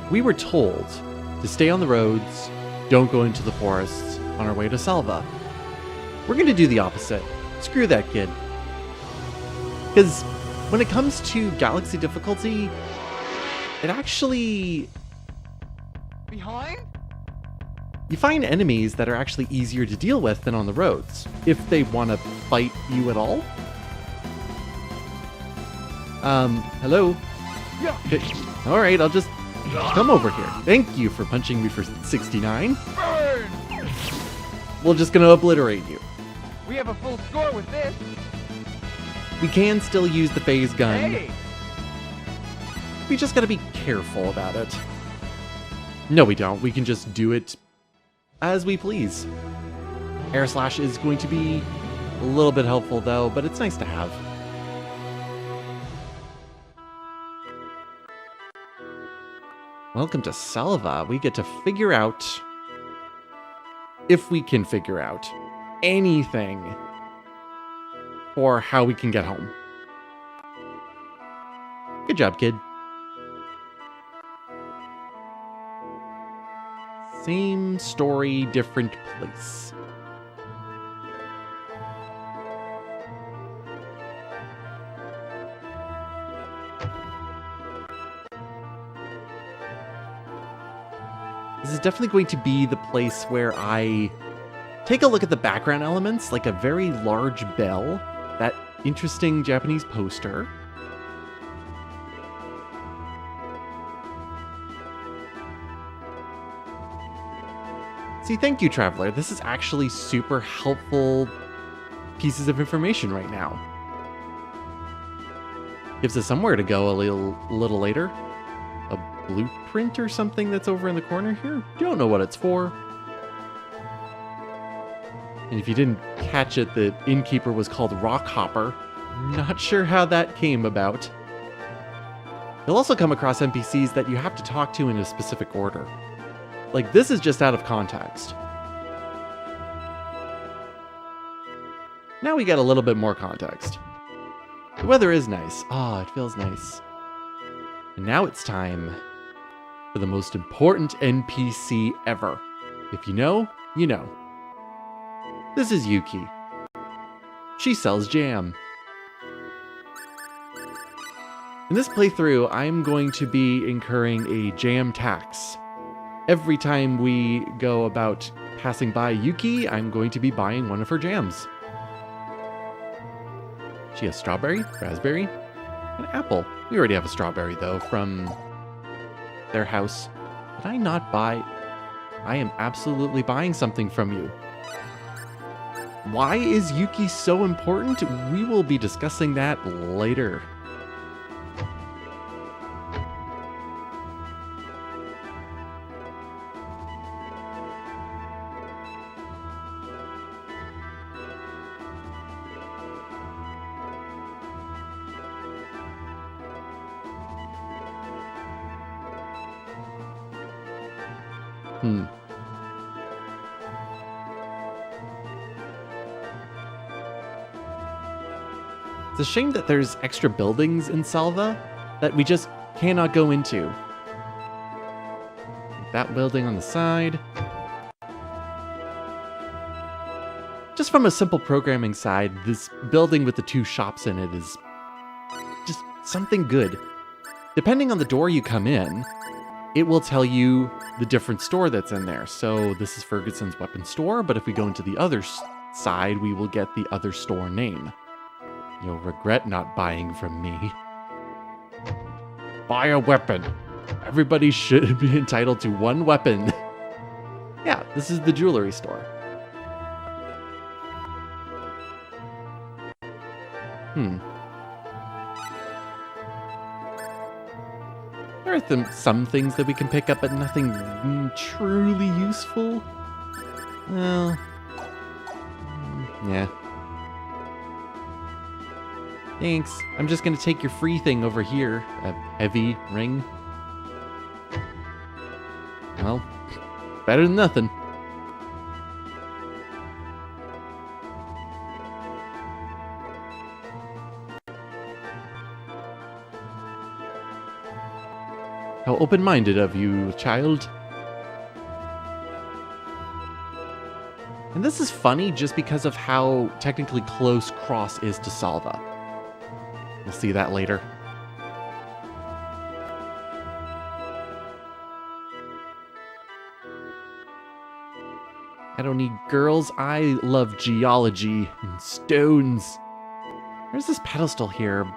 We were told to stay on the roads, don't go into the forests on our way to Salva. We're going to do the opposite. Screw that kid. Because when it comes to galaxy difficulty, it actually... Behind? You find enemies that are actually easier to deal with than on the roads, if they want to fight you at all. Hello? Yeah. Okay. All right, I'll just come over here. Thank you for punching me for 69. Burn! We're just gonna obliterate you. We have a full score with this. We can still use the phase gun. Hey! We just gotta be careful about it. No, we don't. We can just do it as we please. Air Slash is going to be a little bit helpful though, but it's nice to have. Welcome to Salva. We get to figure out, if we can figure out, anything for how we can get home. Good job, kid. Same story, different place. This is definitely going to be the place where I take a look at the background elements, like a very large bell, that interesting Japanese poster. See, thank you, Traveler. This is actually super helpful pieces of information right now. Gives us somewhere to go a little later. A blueprint or something that's over in the corner here? Don't know what it's for. And if you didn't catch it, the innkeeper was called Rockhopper. Not sure how that came about. You'll also come across NPCs that you have to talk to in a specific order. Like, this is just out of context. Now we get a little bit more context. The weather is nice. Ah, it feels nice. And now it's time for the most important NPC ever. If you know, you know. This is Yuki. She sells jam. In this playthrough, I'm going to be incurring a jam tax. Every time we go about passing by Yuki, I'm going to be buying one of her jams. She has strawberry, raspberry, and apple. We already have a strawberry, though, from their house. Did I not buy? I am absolutely buying something from you. Why is Yuki so important? We will be discussing that later. It's a shame that there's extra buildings in Salva that we just cannot go into. That building on the side. Just from a simple programming side, this building with the two shops in it is just something good. Depending on the door you come in, it will tell you the different store that's in there. So this is Ferguson's weapon store, but if we go into the other side, we will get the other store name. You'll regret not buying from me. Buy a weapon. Everybody should be entitled to one weapon. Yeah, this is the jewelry store. There are some things that we can pick up, but nothing truly useful. Well, yeah. Thanks. I'm just gonna take your free thing over here. A heavy ring. Well, better than nothing. How open-minded of you, child. And this is funny just because of how technically close Cross is to Salva. We'll see that later. I don't need girls. I love geology and stones. There's this pedestal here,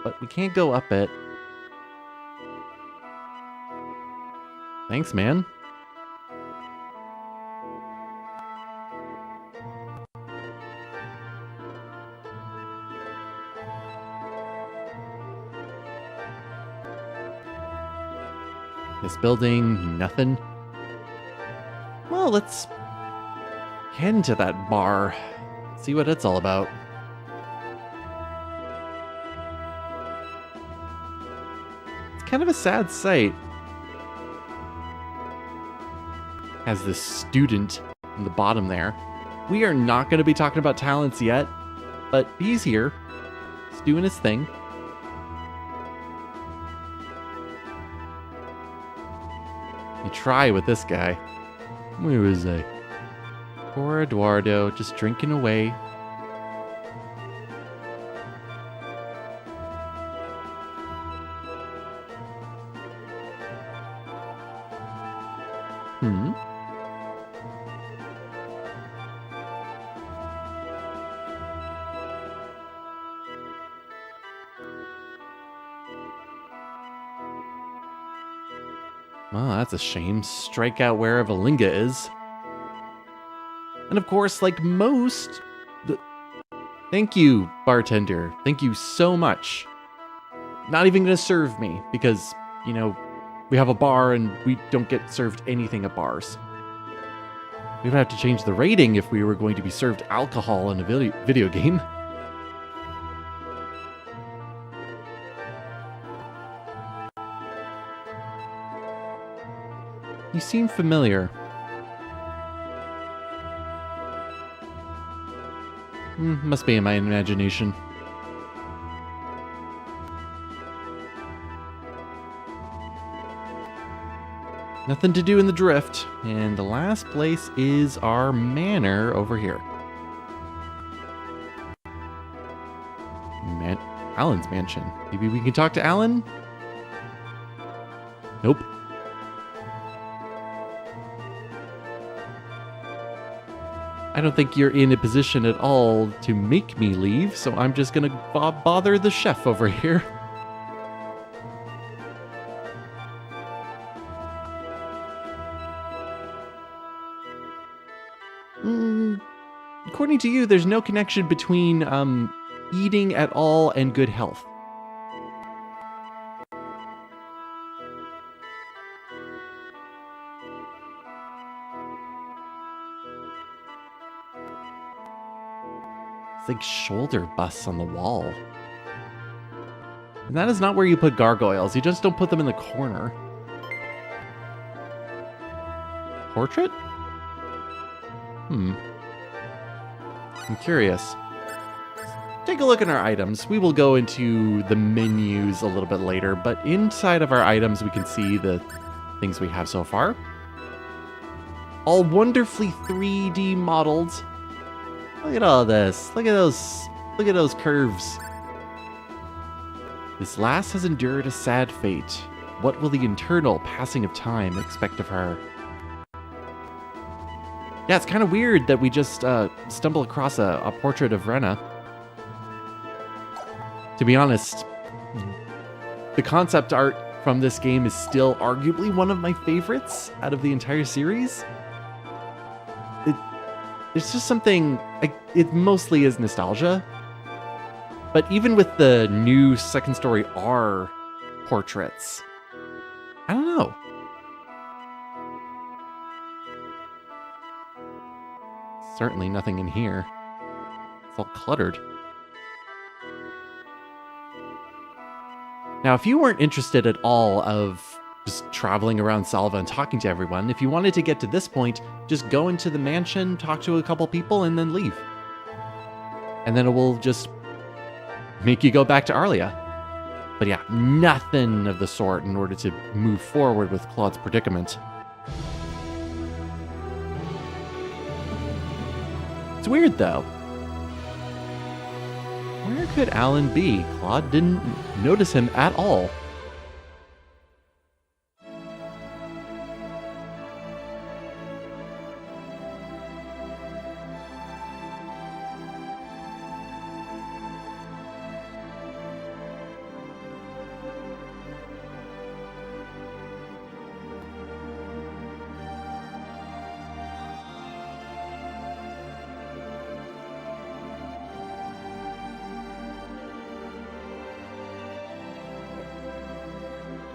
but we can't go up it. Thanks, man. This building, nothing. Well, let's head into that bar, see what it's all about. It's kind of a sad sight. Has this student in the bottom there. We are not going to be talking about talents yet, but he's here. He's doing his thing. You try with this guy. Where was I? Poor Eduardo, just drinking away. Oh, that's a shame. Strike out wherever Linga is. And of course, like most... Thank you, bartender. Thank you so much. Not even gonna serve me, because, you know, we have a bar and we don't get served anything at bars. We would have to change the rating if we were going to be served alcohol in a video game. You seem familiar. Must be in my imagination. Nothing to do in the drift, and the last place is our manor over here. Alan's mansion. Maybe we can talk to Alen? Nope. I don't think you're in a position at all to make me leave, so I'm just gonna bother the chef over here. According to you, there's no connection between eating at all and good health. It's like shoulder busts on the wall. And that is not where you put gargoyles. You just don't put them in the corner. Portrait? I'm curious. Take a look at our items. We will go into the menus a little bit later, but inside of our items we can see the things we have so far. All wonderfully 3D modeled. Look at all this. Look at those curves. This lass has endured a sad fate. What will the eternal passing of time expect of her? Yeah, it's kind of weird that we just stumble across a portrait of Rena. To be honest, the concept art from this game is still arguably one of my favorites out of the entire series. It's just something, it mostly is nostalgia. But even with the new Second Story R portraits, I don't know. Certainly nothing in here. It's all cluttered. Now, if you weren't interested at all of just traveling around Salva and talking to everyone, if you wanted to get to this point, just go into the mansion, talk to a couple people, and then leave. And then it will just make you go back to Arlia. But yeah, nothing of the sort in order to move forward with Claude's predicament. It's weird, though. Where could Alen be? Claude didn't notice him at all.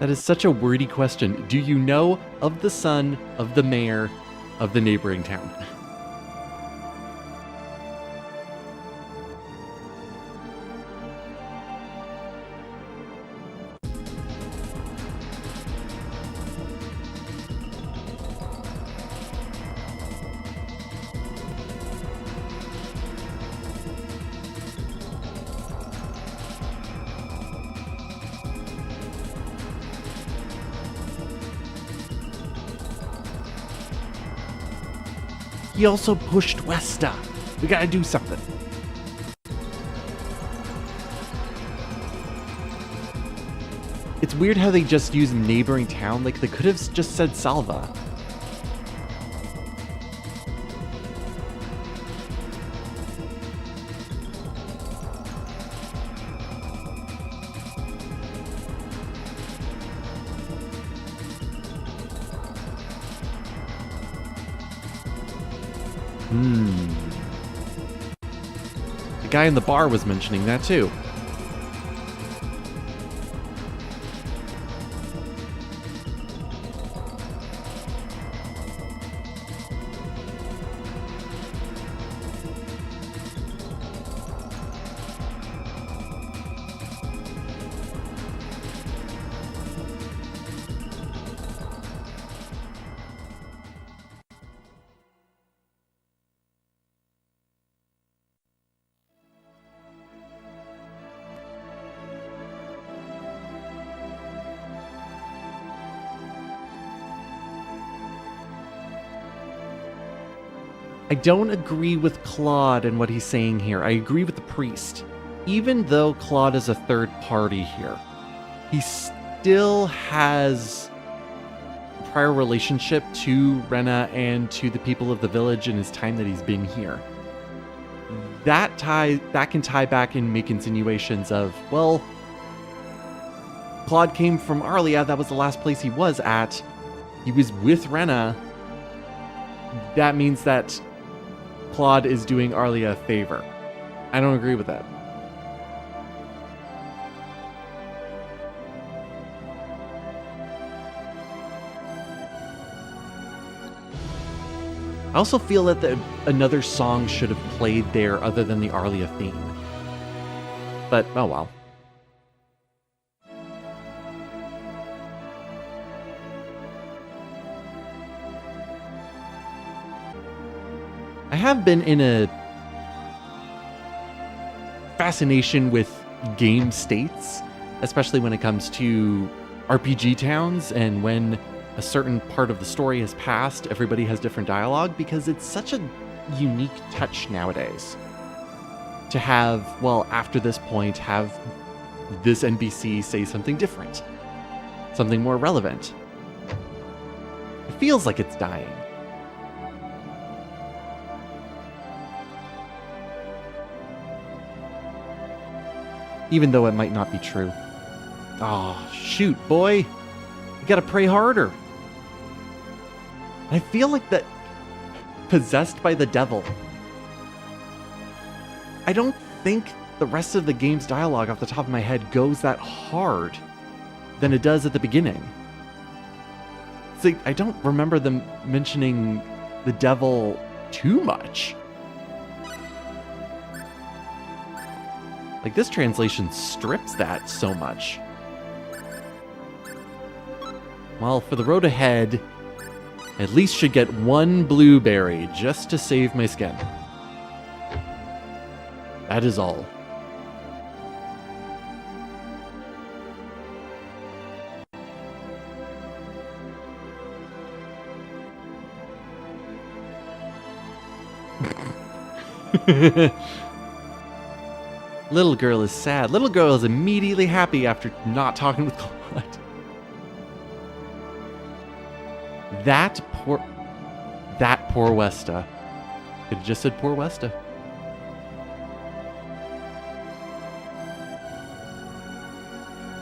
That is such a wordy question. Do you know of the son of the mayor of the neighboring town? He also pushed Westa. We gotta do something. It's weird how they just use neighboring town. Like, they could have just said Salva. The guy in the bar was mentioning that too. I don't agree with Claude and what he's saying here. I agree with the priest. Even though Claude is a third party here, he still has a prior relationship to Rena and to the people of the village in his time that he's been here. That can tie back and make insinuations of, well, Claude came from Arlia. That was the last place he was at. He was with Rena. That means that Claude is doing Arlia a favor. I don't agree with that. I also feel that another song should have played there other than the Arlia theme. But, oh well. I have been in a fascination with game states, especially when it comes to RPG towns, and when a certain part of the story has passed, everybody has different dialogue, because it's such a unique touch nowadays to have, well, after this point, have this NPC say something different, something more relevant. It feels like it's dying. Even though it might not be true. Oh, shoot, boy. You gotta pray harder. I feel like that possessed by the devil. I don't think the rest of the game's dialogue off the top of my head goes that hard than it does at the beginning. It's like, I don't remember them mentioning the devil too much. Like, this translation strips that so much. Well, for the road ahead, I at least should get one blueberry just to save my skin. That is all. Little girl is sad. Little girl is immediately happy after not talking with Claude. That poor Westa. Could have just said poor Westa.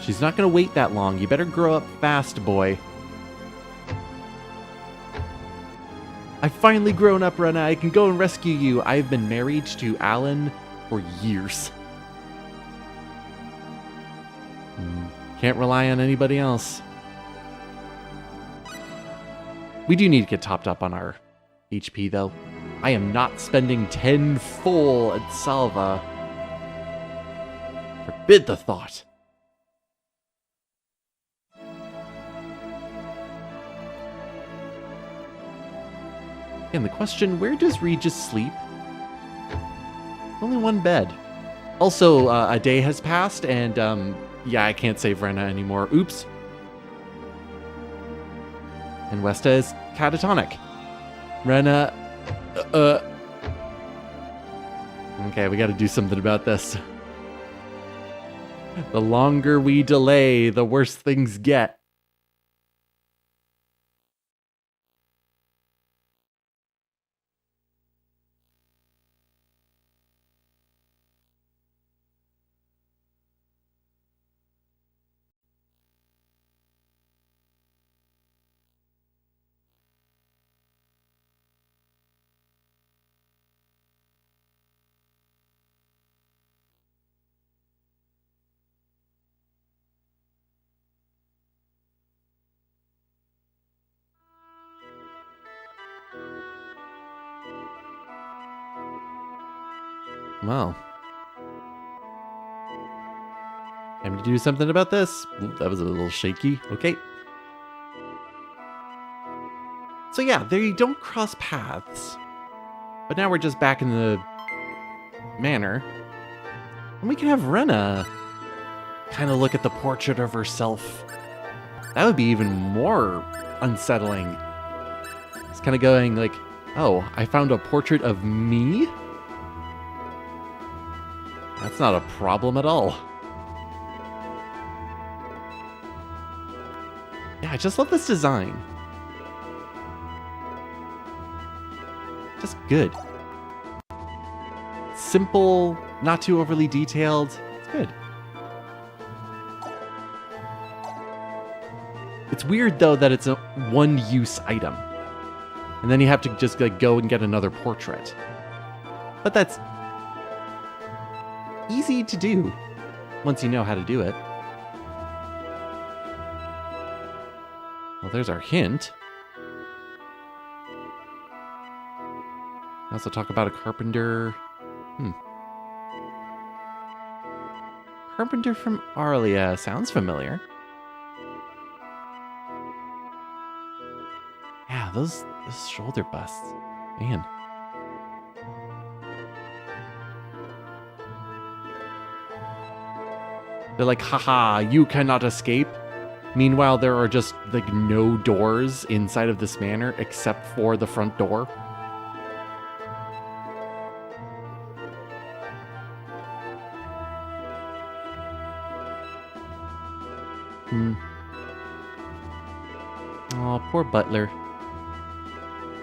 She's not going to wait that long. You better grow up fast, boy. I've finally grown up, Rena. I can go and rescue you. I've been married to Alen for years. Can't rely on anybody else. We do need to get topped up on our HP, though. I am not spending 10 full at Salva. Forbid the thought. And the question, where does Regis sleep? Only one bed. Also, a day has passed, and, yeah, I can't save Rena anymore. Oops. And Westa is catatonic. Rena, Okay, we gotta do something about this. The longer we delay, the worse things get. Well. Time to do something about this. Ooh, that was a little shaky. Okay. So yeah, they don't cross paths. But now we're just back in the manor. And we can have Rena kind of look at the portrait of herself. That would be even more unsettling. It's kind of going like, oh, I found a portrait of me? That's not a problem at all. Yeah, I just love this design. Just good. Simple, not too overly detailed. It's good. It's weird though that it's a one-use item. And then you have to just like go and get another portrait. But that's easy to do once you know how to do it. Well, there's our hint. I also talk about a carpenter. Carpenter from Arlia. Sounds familiar. Yeah, those shoulder busts. Man. They're like, haha, you cannot escape. Meanwhile, there are just like no doors inside of this manor except for the front door. Oh, poor Butler.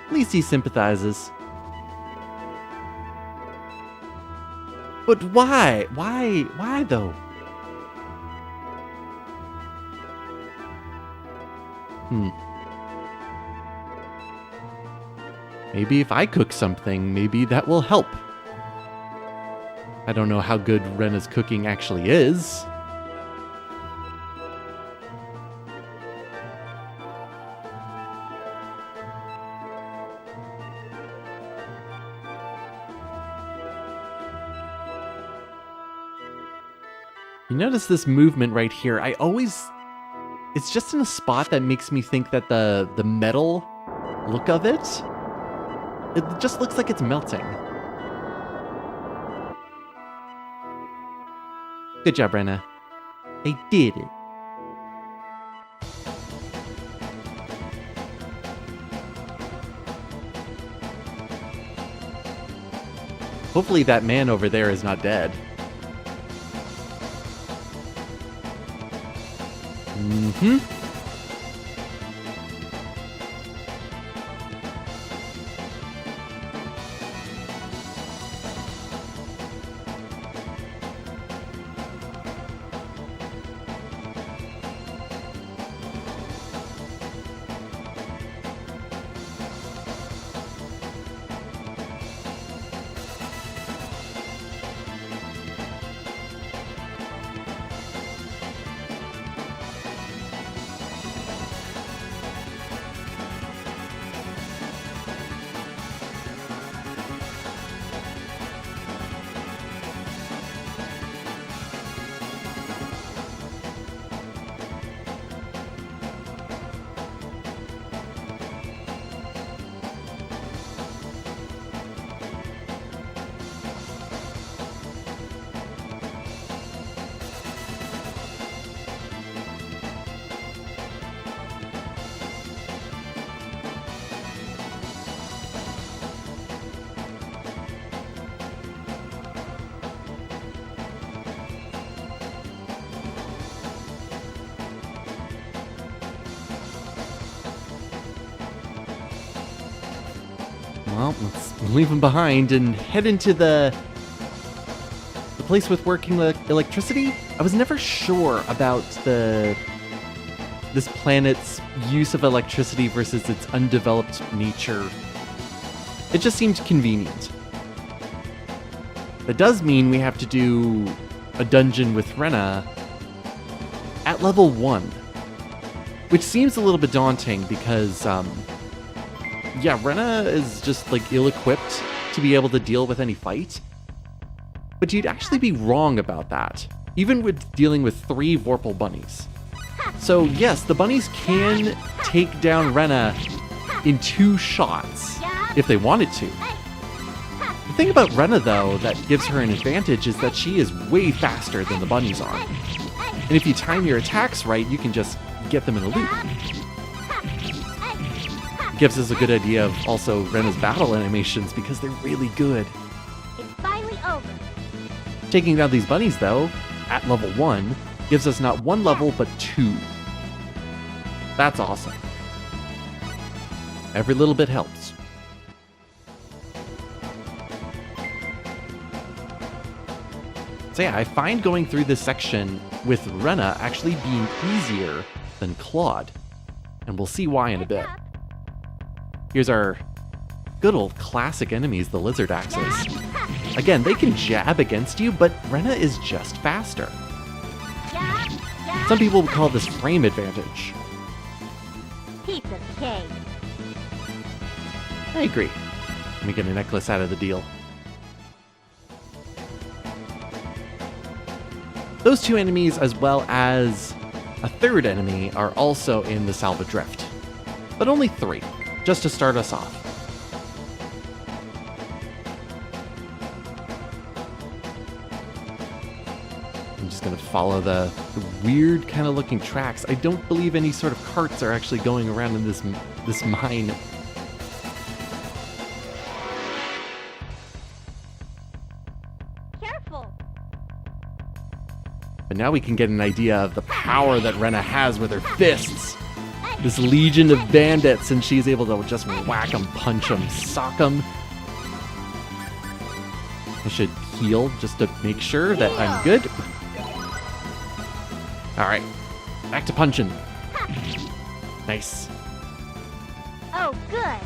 At least he sympathizes. But why? Why though? Maybe if I cook something, maybe that will help. I don't know how good Rena's cooking actually is. You notice this movement right here. It's just in a spot that makes me think that the metal look of it just looks like it's melting. Good job, Rena. I did it. Hopefully that man over there is not dead. Mm-hmm. Well, let's leave him behind and head into the place with working electricity. I was never sure about this planet's use of electricity versus its undeveloped nature. It just seemed convenient. That does mean we have to do a dungeon with Rena at level 1, which seems a little bit daunting because, yeah, Rena is just, like, ill-equipped to be able to deal with any fight. But you'd actually be wrong about that, even with dealing with 3 Vorpal bunnies. So, yes, the bunnies can take down Rena in 2 shots, if they wanted to. The thing about Rena, though, that gives her an advantage is that she is way faster than the bunnies are. And if you time your attacks right, you can just get them in a loop. Gives us a good idea of also Rena's battle animations because they're really good. It's finally over. Taking down these bunnies, though, at level 1, gives us not 1 level, but 2. That's awesome. Every little bit helps. So yeah, I find going through this section with Rena actually being easier than Claude. And we'll see why in a bit. Here's our good old classic enemies, the lizard axes. Again, they can jab against you, but Rena is just faster. Some people would call this frame advantage. Piece of cake. I agree. Let me get a necklace out of the deal. Those 2 enemies, as well as a 3rd enemy, are also in the Salva Drift. But only 3. Just to start us off. I'm just going to follow the weird kind of looking tracks. I don't believe any sort of carts are actually going around in this mine. Careful. But now we can get an idea of the power that Rena has with her fists. This legion of bandits, and she's able to just whack them, punch them, sock them. I should heal just to make sure that I'm good. Alright, back to punching. Nice. Oh, good.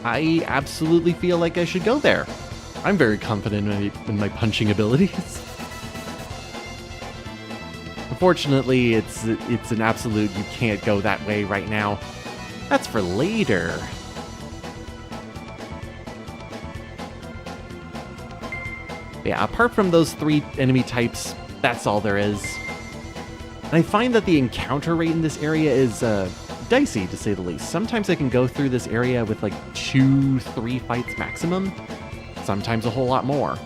I absolutely feel like I should go there. I'm very confident in my punching abilities. Unfortunately, it's an absolute you can't go that way right now. That's for later. Yeah, apart from those 3 enemy types, that's all there is. And I find that the encounter rate in this area is dicey, to say the least. Sometimes I can go through this area with like 2-3 fights maximum. Sometimes a whole lot more.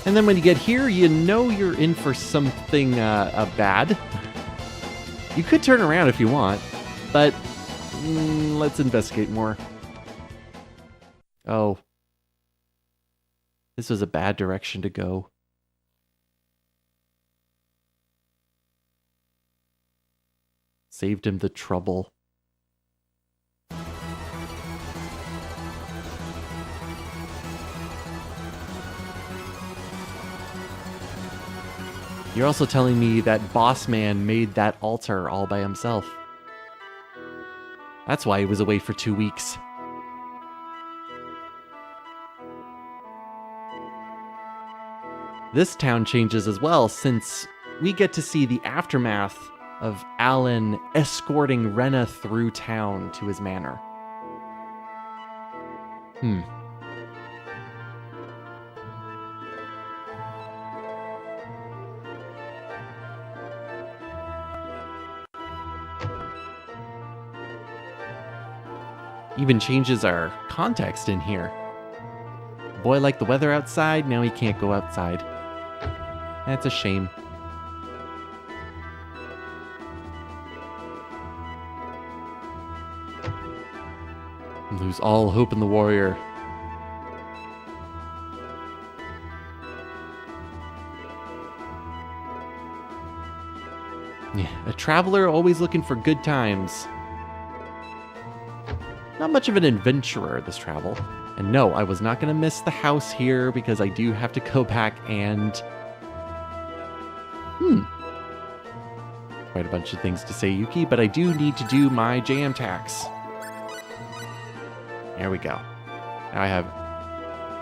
And then when you get here, you know you're in for something bad. You could turn around if you want, but let's investigate more. Oh. This was a bad direction to go. Saved him the trouble. You're also telling me that boss man made that altar all by himself. That's why he was away for 2 weeks. This town changes as well, since we get to see the aftermath of Alen escorting Renna through town to his manor. Even changes our context in here. Boy liked the weather outside, now he can't go outside. That's a shame. Lose all hope in the warrior. Yeah, a traveler always looking for good times. Not much of an adventurer, this travel. And no, I was not going to miss the house here because I do have to go back and... Quite a bunch of things to say, Yuki, but I do need to do my jam tax. There we go. Now I have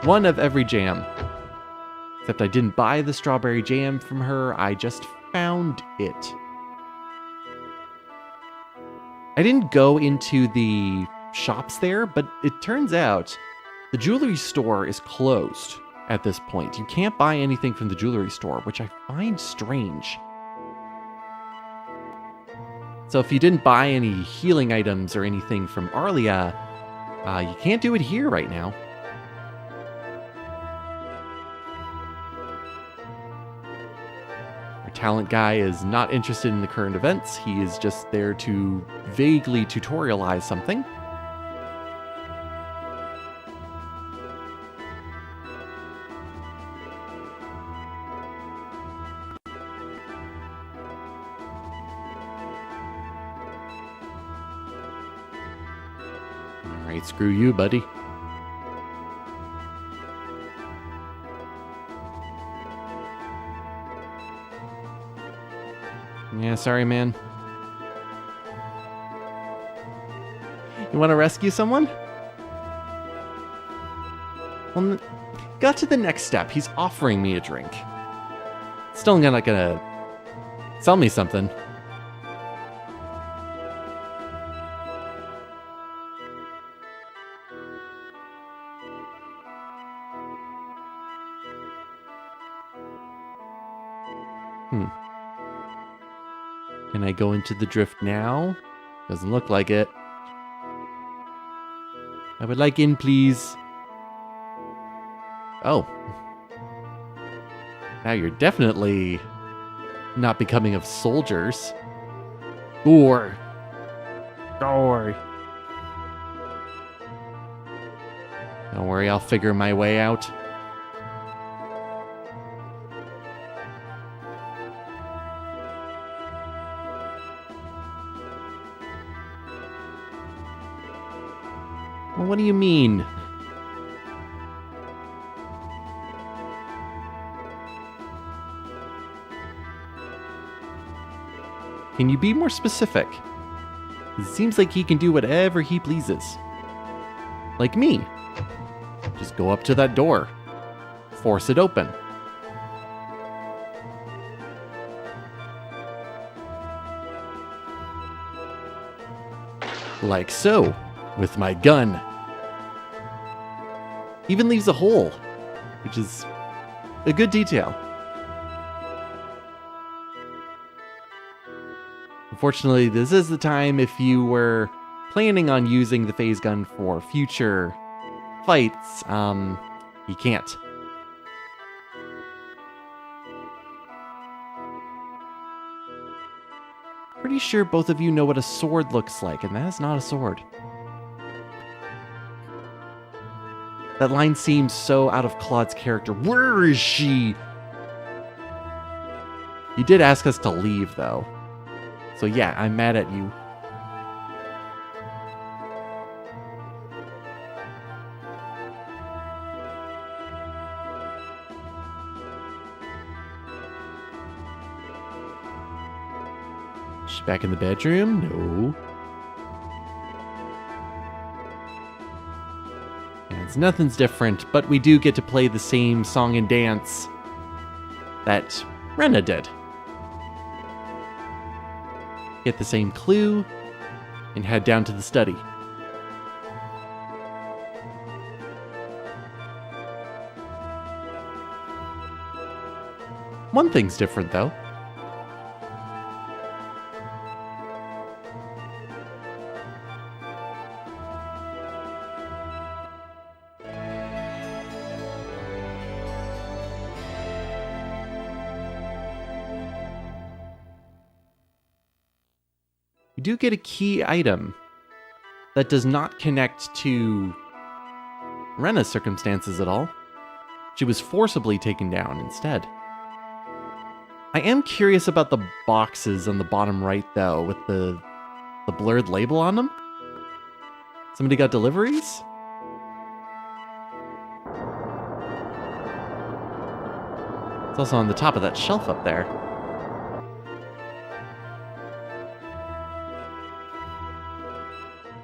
one of every jam. Except I didn't buy the strawberry jam from her, I just found it. I didn't go into the shops there, but it turns out the jewelry store is closed at this point. You can't buy anything from the jewelry store, which I find strange. So if you didn't buy any healing items or anything from Arlia, you can't do it here right now. Our talent guy is not interested in the current events. He is just there to vaguely tutorialize something. Alright, screw you, buddy. Yeah, sorry, man. You want to rescue someone? Well, got to the next step. He's offering me a drink. Still not gonna sell me something. Can I go into the drift now? Doesn't look like it. I would like in, please. Oh. Now you're definitely not becoming of soldiers. Door. Door. Don't worry, I'll figure my way out. Well, what do you mean? Can you be more specific? It seems like he can do whatever he pleases. Like me. Just go up to that door. Force it open. Like so. With my gun. Even leaves a hole, which is a good detail. Unfortunately, this is the time if you were planning on using the phase gun for future fights, you can't. pretty sure both of you know what a sword looks like, and that is not a sword. That line seems so out of Claude's character. Where is she? You did ask us to leave, though. So yeah, I'm mad at you. She's back in the bedroom? No. And nothing's different, but we do get to play the same song and dance that Rena did. Get the same clue, and head down to the study. One thing's different, though. We do get a key item that does not connect to Rena's circumstances at all. She was forcibly taken down instead. I am curious about the boxes on the bottom right, though, with the blurred label on them. Somebody got deliveries? It's also on the top of that shelf up there.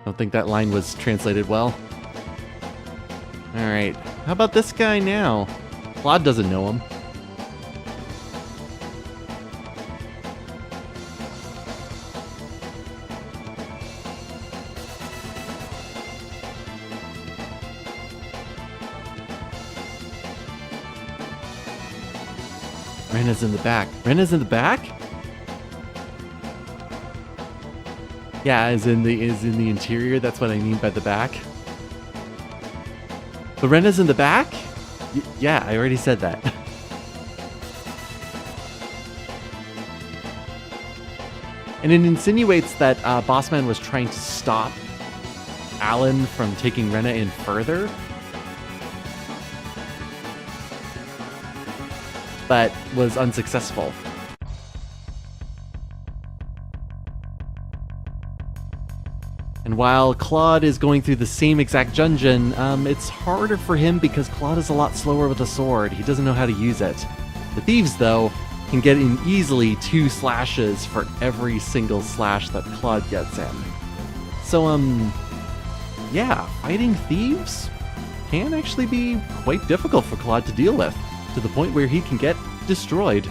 Don't think that line was translated well. Alright, how about this guy now? Claude doesn't know him. Rena's in the back. Rena's in the back? Yeah, is in the interior. That's what I mean by the back. The Rena's in the back? Yeah, I already said that. And it insinuates that Bossman was trying to stop Alen from taking Rena in further. But was unsuccessful. And while Claude is going through the same exact dungeon, it's harder for him because Claude is a lot slower with a sword. He doesn't know how to use it. The thieves, though, can get in easily 2 slashes for every single slash that Claude gets in. So, yeah, fighting thieves can actually be quite difficult for Claude to deal with, to the point where he can get destroyed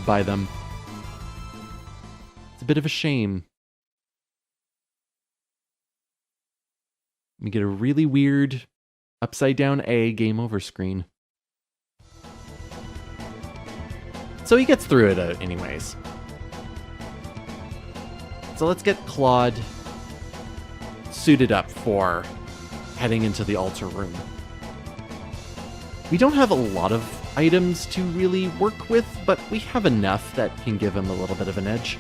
by them. It's a bit of a shame. We get a really weird upside down A game over screen. So he gets through it anyways. So let's get Claude suited up for heading into the altar room. We don't have a lot of items to really work with, but we have enough that can give him a little bit of an edge.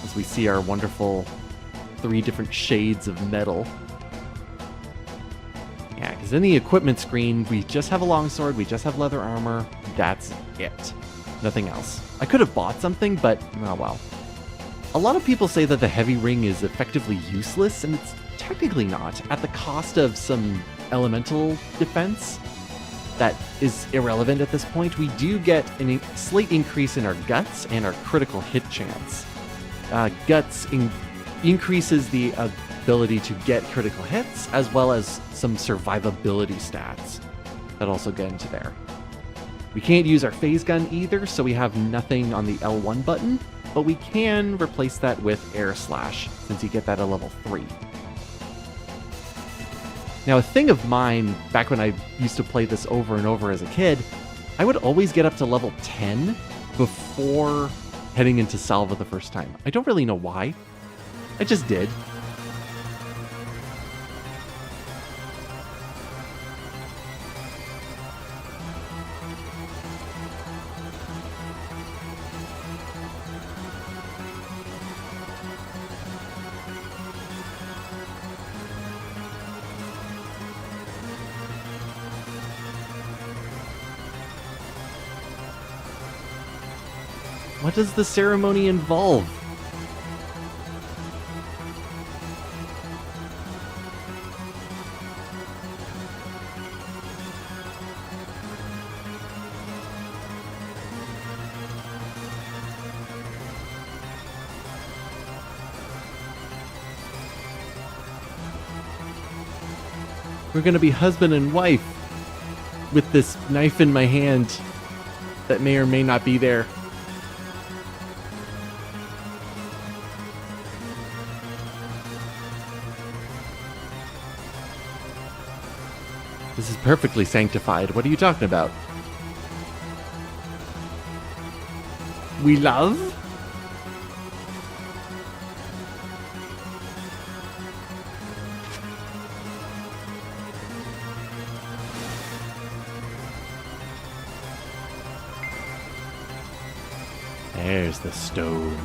As we see our wonderful 3 different shades of metal. Yeah, because in the equipment screen, we just have a longsword, we just have leather armor, that's it. Nothing else. I could have bought something, but oh well. A lot of people say that the heavy ring is effectively useless, and it's technically not. At the cost of some elemental defense that is irrelevant at this point, we do get a slight increase in our guts and our critical hit chance. Guts increases the ability to get critical hits, as well as some survivability stats that also get into there. We can't use our phase gun either, so we have nothing on the L1 button, but we can replace that with air slash, since you get that at level 3. Now, a thing of mine, back when I used to play this over and over as a kid, I would always get up to level 10 before heading into Salva the first time. I don't really know why. I just did. What does the ceremony involve? We're gonna be husband and wife with this knife in my hand that may or may not be there. This is perfectly sanctified. What are you talking about? We love? There's the stone.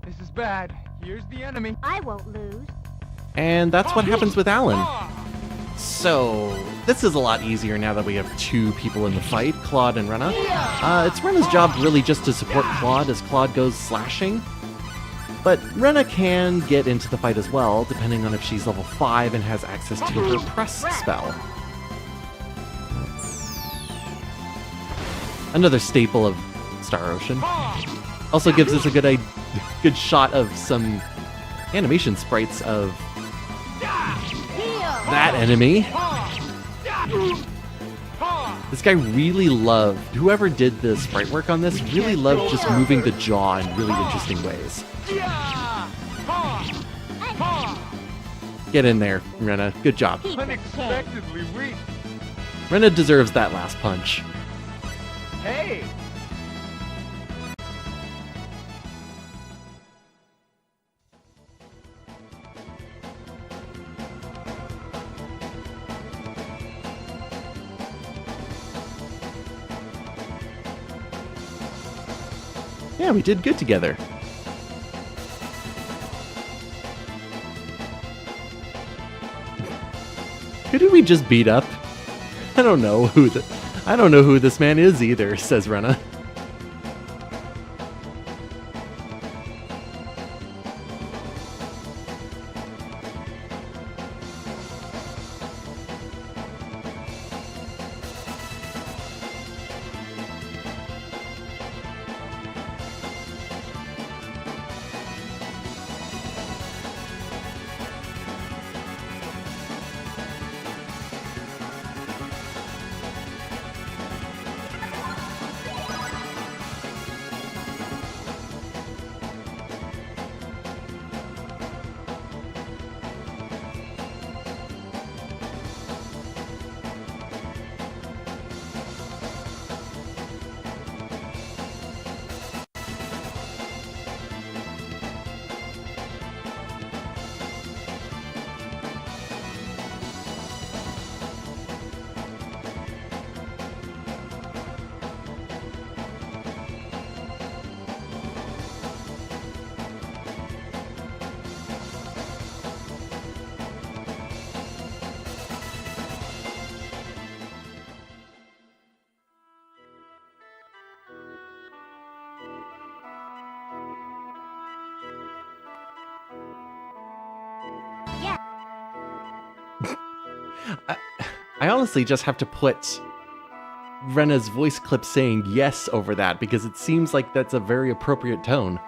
This is bad. Here's the enemy. I won't lose. And that's what happens with Alen. So, this is a lot easier now that we have two people in the fight, Claude and Rena. It's Rena's job really just to support Claude as Claude goes slashing. But Rena can get into the fight as well, depending on if she's level 5 and has access to her press spell. Another staple of Star Ocean. Also gives us a good shot of some animation sprites of that enemy. This guy really loved, whoever did the sprite work on this, really loved just moving the jaw in really interesting ways. Get in there, Rena. Good job. Unexpectedly weak. Rena deserves that last punch. Hey! Yeah, we did good together. Who did we just beat up? I don't know who this man is either, says Rena. I honestly just have to put Rena's voice clip saying yes over that because it seems like that's a very appropriate tone.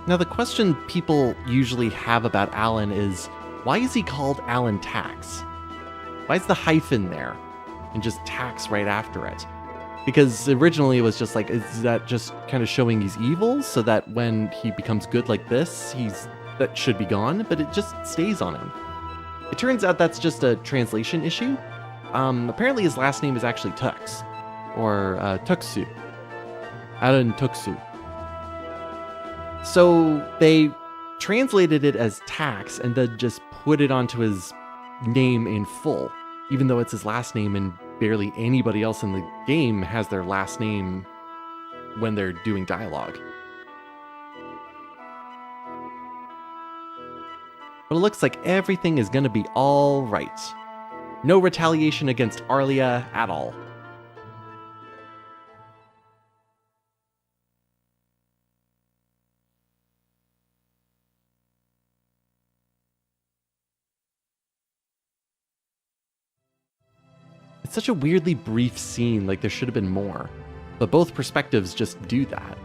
Now, the question people usually have about Alen is, why is he called Alen Tax? Why is the hyphen there and just tax right after it? Because originally it was just like, is that just kind of showing he's evil so that when he becomes good like this, that should be gone, but it just stays on him. It turns out that's just a translation issue. Apparently his last name is actually Tux, or Tuxu. Alen Tuksu. So they translated it as tax and then just put it onto his name in full, even though it's his last name and barely anybody else in the game has their last name when they're doing dialogue. But it looks like everything is gonna be all right. No retaliation against Arlia at all. It's such a weirdly brief scene, like there should have been more. But both perspectives just do that.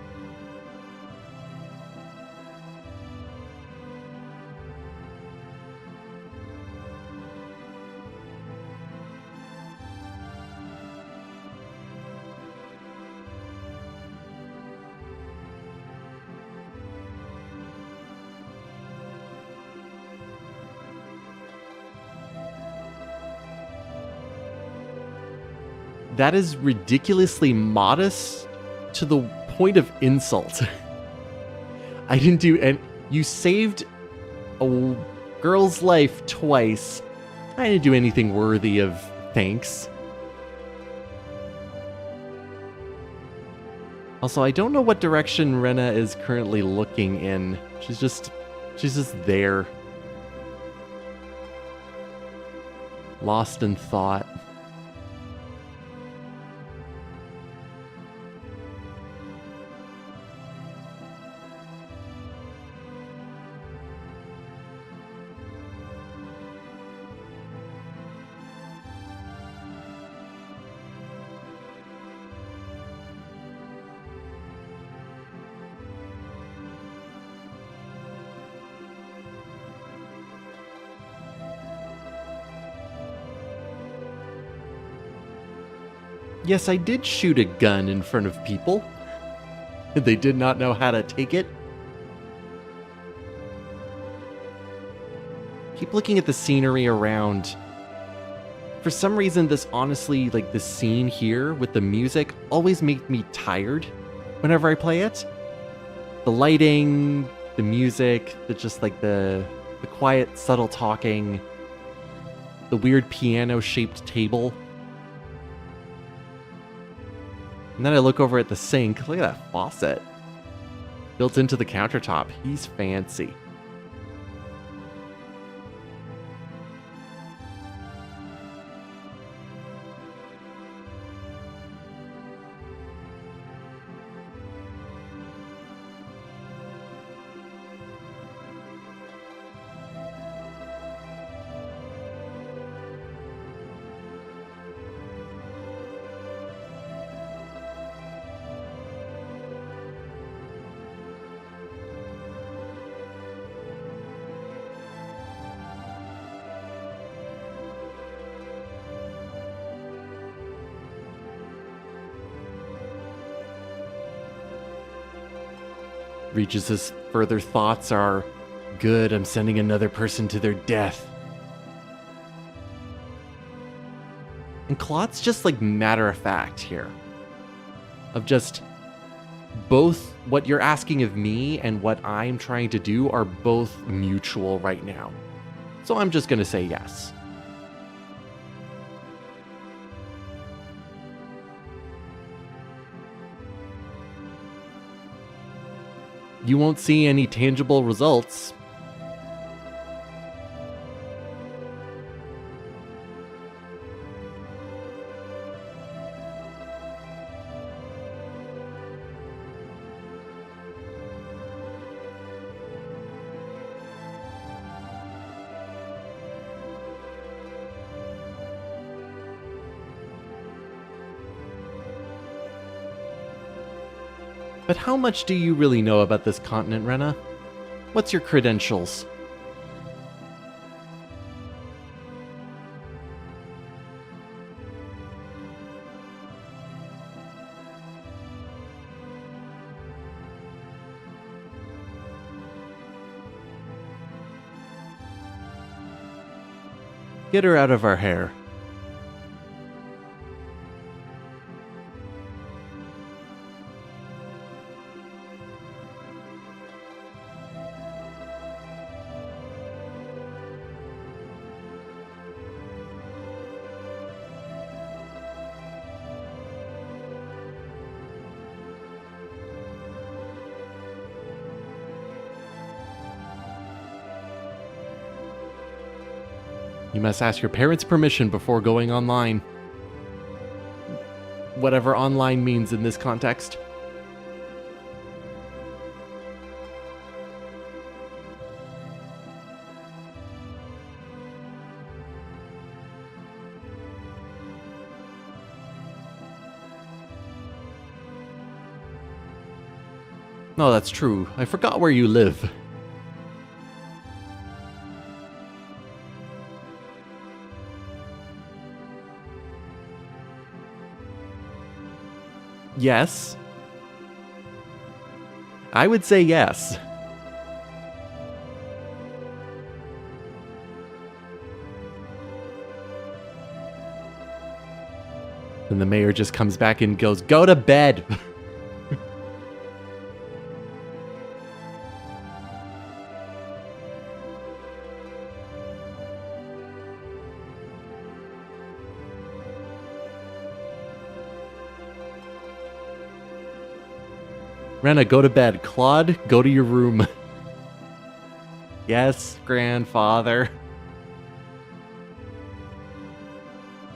That is ridiculously modest to the point of insult. I didn't do any. You saved a girl's life twice. I didn't do anything worthy of thanks. Also, I don't know what direction Rena is currently looking in. She's just there. Lost in thought. Yes, I did shoot a gun in front of people. They did not know how to take it. Keep looking at the scenery around. For some reason, this honestly, like the scene here with the music always makes me tired whenever I play it. The lighting, the music, the quiet, subtle talking, the weird piano-shaped table. And then I look over at the sink. Look at that faucet. Built into the countertop. He's fancy. Regis' further thoughts are, good, I'm sending another person to their death. And Claude's just like matter of fact here. Of just both what you're asking of me and what I'm trying to do are both mutual right now. So I'm just gonna say yes. You won't see any tangible results. But how much do you really know about this continent, Rena? What's your credentials? Get her out of our hair. You must ask your parents' permission before going online. Whatever online means in this context. No, that's true. I forgot where you live. Yes. I would say yes. Then the mayor just comes back and goes, "Go to bed." Rena, go to bed. Claude, go to your room. Yes, grandfather.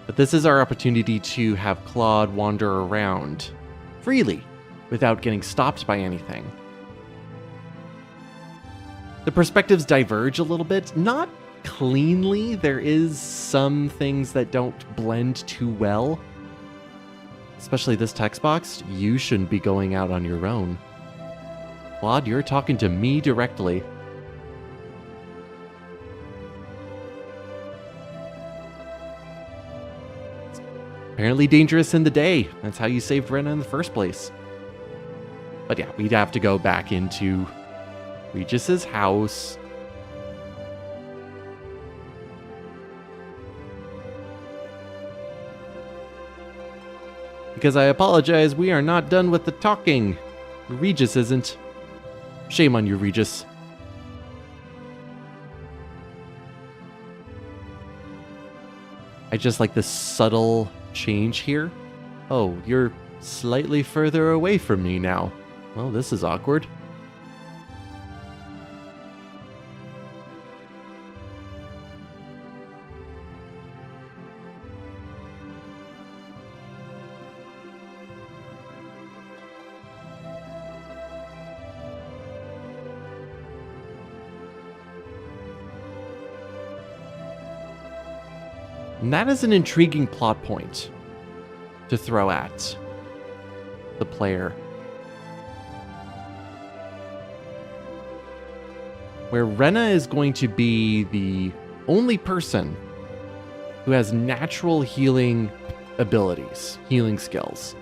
But this is our opportunity to have Claude wander around freely without getting stopped by anything. The perspectives diverge a little bit, not cleanly. There is some things that don't blend too well. Especially this text box, you shouldn't be going out on your own. Claude, you're talking to me directly. It's apparently dangerous in the day. That's how you saved Rena in the first place. But yeah, we'd have to go back into Regis's house. Because I apologize, we are not done with the talking. Regis isn't. Shame on you, Regis. I just like this subtle change here. Oh, you're slightly further away from me now. Well, this is awkward. And that is an intriguing plot point to throw at the player. Where Rena is going to be the only person who has natural healing abilities, healing skills.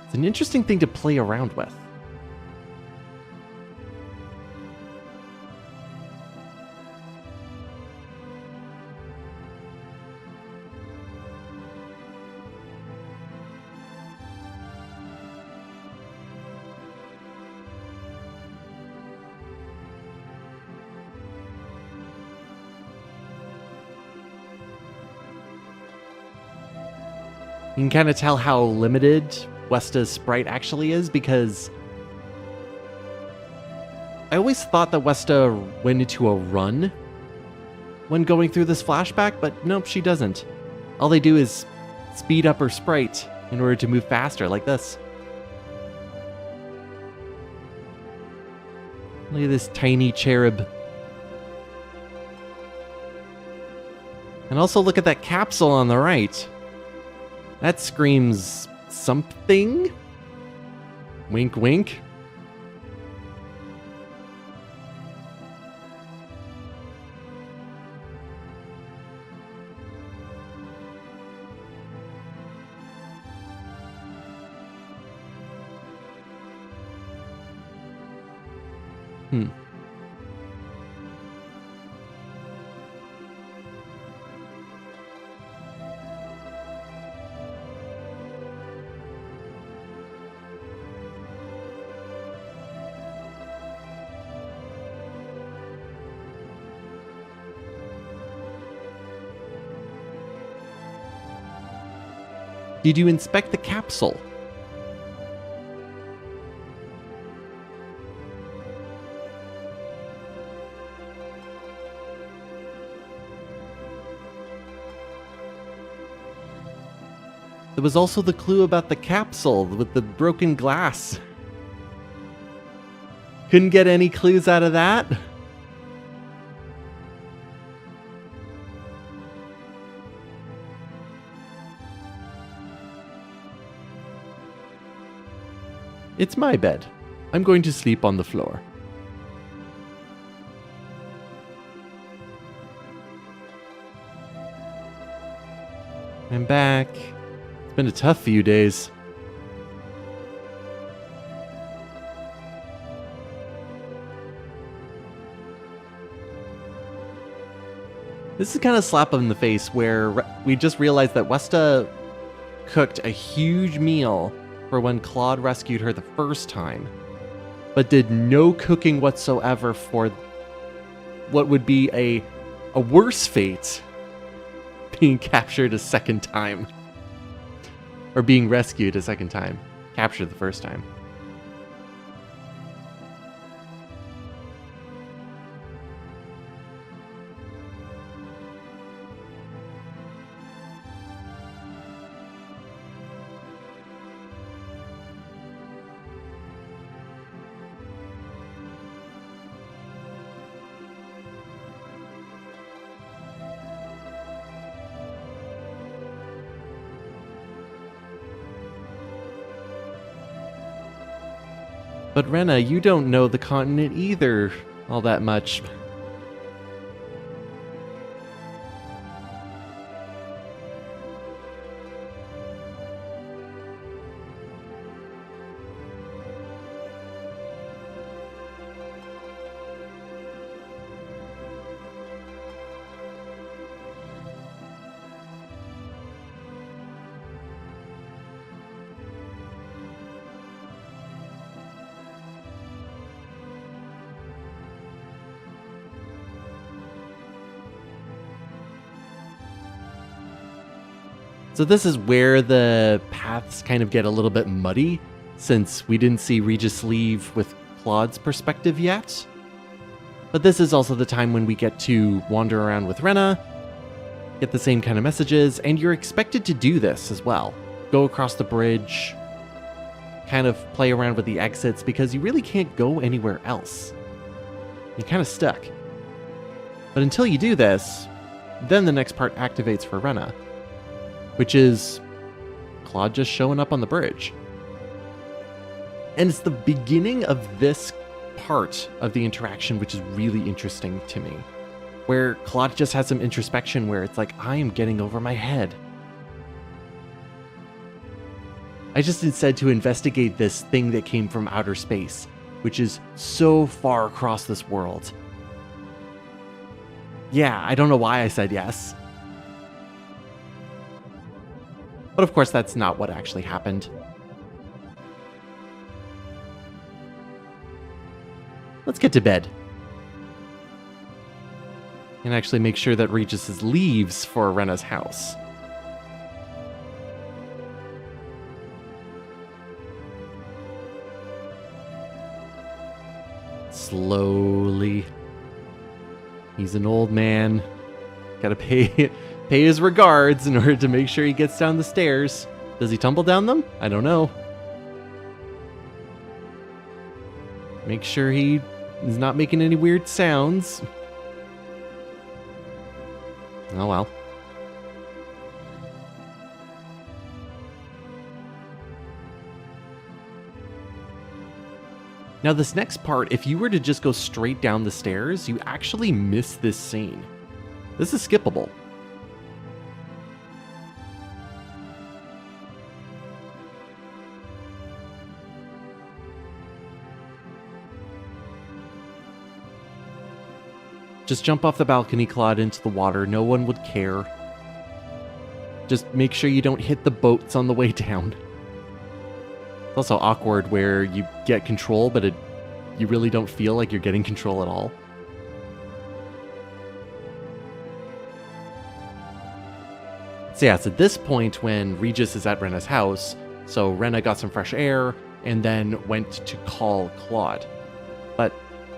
It's an interesting thing to play around with. You can kind of tell how limited Westa's sprite actually is, because I always thought that Westa went into a run when going through this flashback, but nope, she doesn't. All they do is speed up her sprite in order to move faster, like this. Look at this tiny cherub. And also look at that capsule on the right. That screams something. Wink, wink. Did you inspect the capsule? There was also the clue about the capsule with the broken glass. Couldn't get any clues out of that. It's my bed. I'm going to sleep on the floor. I'm back. It's been a tough few days. This is kind of slap in the face where we just realized that Westa cooked a huge meal for when Claude rescued her the first time, but did no cooking whatsoever for what would be a worse fate, being captured a second time. Or being rescued a second time. Captured the first time. But Rena, you don't know the continent either all that much. So this is where the paths kind of get a little bit muddy, since we didn't see Regis leave with Claude's perspective yet. But this is also the time when we get to wander around with Rena, get the same kind of messages, and you're expected to do this as well. Go across the bridge, kind of play around with the exits, because you really can't go anywhere else. You're kind of stuck. But until you do this, then the next part activates for Rena, which is Claude just showing up on the bridge. And it's the beginning of this part of the interaction which is really interesting to me, where Claude just has some introspection where it's like, I am getting over my head. I just instead to investigate this thing that came from outer space, which is so far across this world. Yeah, I don't know why I said yes. But of course, that's not what actually happened. Let's get to bed. And actually make sure that Regis leaves for Rena's house. Slowly. He's an old man. Gotta pay his regards in order to make sure he gets down the stairs. Does he tumble down them? I don't know. Make sure he is not making any weird sounds. Oh well. Now this next part, if you were to just go straight down the stairs, you actually miss this scene. This is skippable. Just jump off the balcony, Claude, into the water. No one would care. Just make sure you don't hit the boats on the way down. It's also awkward where you get control, but you really don't feel like you're getting control at all. So yeah, it's at this point when Regis is at Rena's house, so Rena got some fresh air and then went to call Claude. But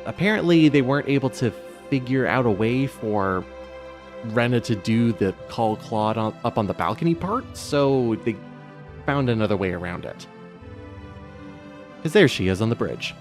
apparently they weren't able to figure out a way for Rena to do the call Claude up on the balcony part, so they found another way around it. Because there she is on the bridge.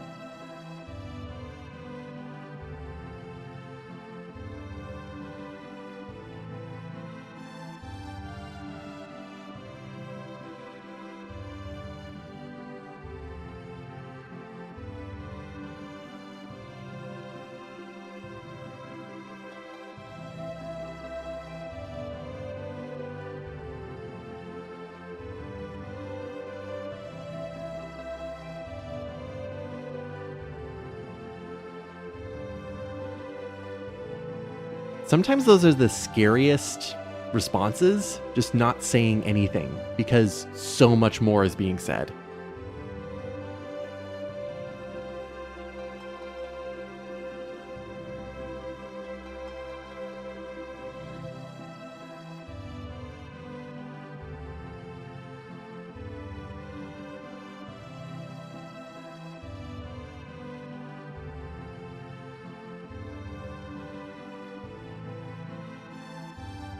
Sometimes those are the scariest responses, just not saying anything, because so much more is being said.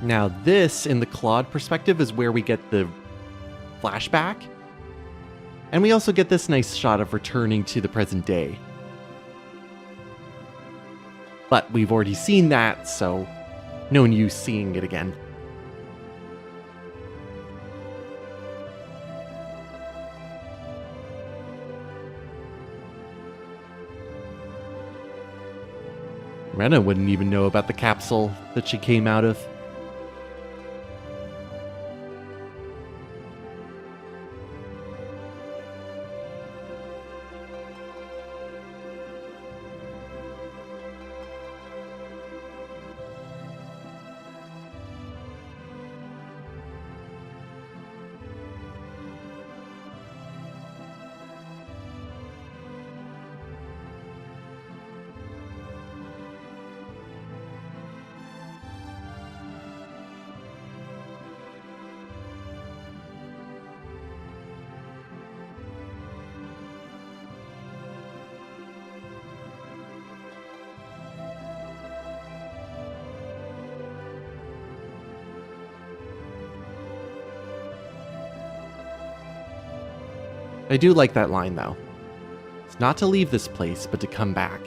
Now this, in the Claude perspective, is where we get the flashback. And we also get this nice shot of returning to the present day. But we've already seen that, so no use seeing it again. Rena wouldn't even know about the capsule that she came out of. I do like that line, though. It's not to leave this place, but to come back.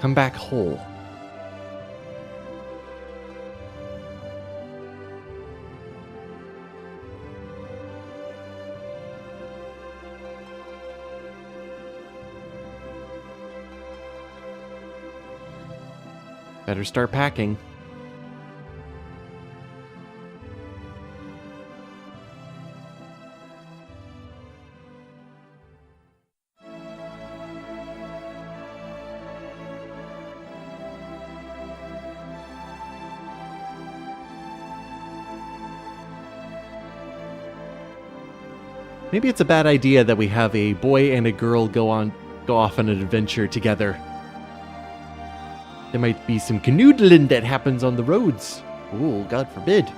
Come back whole. Better start packing. Maybe it's a bad idea that we have a boy and a girl go off on an adventure together. There might be some canoodling that happens on the roads. Ooh, God forbid.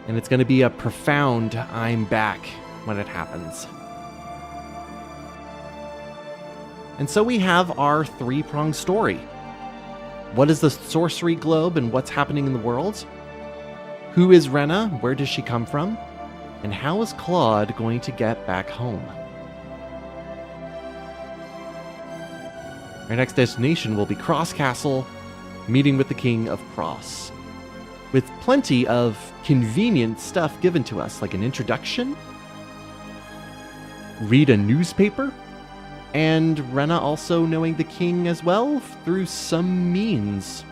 And it's going to be a profound I'm back when it happens. And so we have our three-pronged story. What is the sorcery globe and what's happening in the world? Who is Rena? Where does she come from? And how is Claude going to get back home? Our next destination will be Cross Castle, meeting with the King of Cross. With plenty of convenient stuff given to us, like an introduction, read a newspaper, and Rena also knowing the king as well through some means.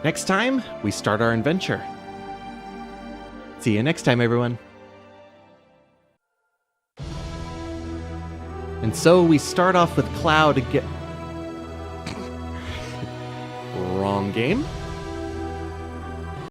Next time, we start our adventure. See you next time, everyone. And so we start off with Cloud again. Wrong game.